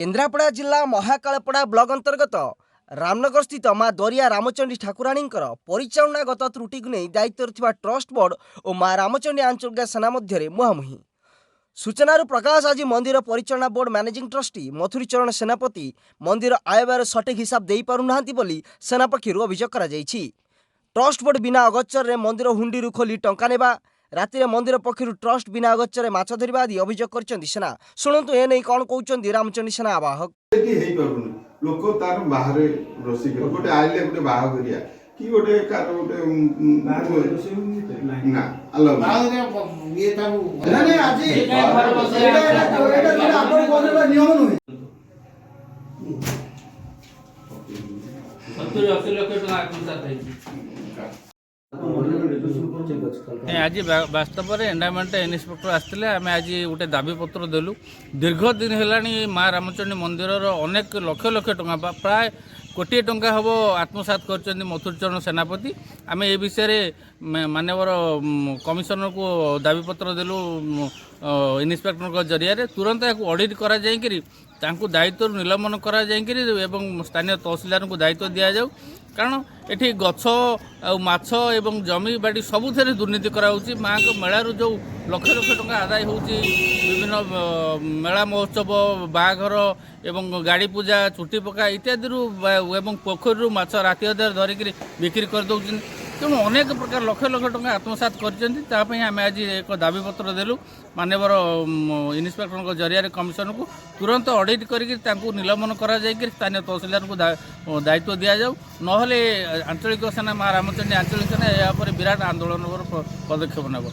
केन्द्रापड़ा जिला महाकालपड़ा ब्लॉक अंतर्गत रामनगर स्थित माँ दरिया रामचंडी ठाकुराणी परिचालनागत त्रुटि को नहीं दायित्व ट्रस्ट बोर्ड और माँ रामचंडी आंचलिक सेना मध्य मुहांमुही सूचना प्रकाश आज मंदिर परिचालना बोर्ड मैनेजिंग ट्रस्टी मथुरीचरण सेनापति मंदिर आयव्यय सठिक हिसाब दे पारना सेना पक्षर अभियोग कर ट्रस्ट बोर्ड बिना अगोचर मंदिर हुंडी खोली टंका नेबा राति मंदिर पक्षर ट्रस्ट बिना अगोचर माछ धरवा आदि अभियोग कर सेना शुणु ए कौन कहते रामचंडी सेना आवाहक लोक तार बाहर रोषे गोटे आइले गोटे बाह करिया कि गोटे कार गोटे ना अलो ये ताबू ना नहीं आज नियम नुहे 70-80 लाख टका आत्मसात आज वास्तव में एंडामेंट इन्स्पेक्टर आसते आम आज गोटे दाबीपत्र देलु दीर्घ दिन है माँ रामचंडी मंदिर अनेक लक्ष लक्ष टଙ୍କା प्राय कोटी टଙ୍କା हम आत्मसात कर मथुरीचरण सेनापति आम ए विषय मानवर कमिशनर को दाबीपत्र देलु इन्स्पेक्टर जरिया तुरंत या ऑडिट करा जाइकरी दायित्व निलंबन करा जाइकरी एवं स्थानीय तहसीलदार को दायित्व दि जाऊ कारण एठी गछ माछ एवं जमी बाड़ी सबुथे दुर्नीति कराऊँच माँ को मेलार जो लक्ष लक्ष टଙ୍କା आदाय होची विभिन्न मेला महोत्सव बाघर एवं गाड़ी पूजा छुट्टी पका इत्यादि एवं पोखरी माछ राति अधार धरिक बिक्री कर दौरान तेणु अनेक प्रकार लक्ष लक्ष टଙ୍କା आत्मसात करमें आम आज एक दाबीपत्र देलु मानवर इन्स्पेक्टर जरिया कमिशन को तुरंत ऑडिट करके निलंबन करा स्थानीय तहसीलदार को दायित्व दि जाऊ ना आंचलिक सेना माँ रामचंडी आंचलिक सेना या विराट आंदोलन पदक्षेप नेब।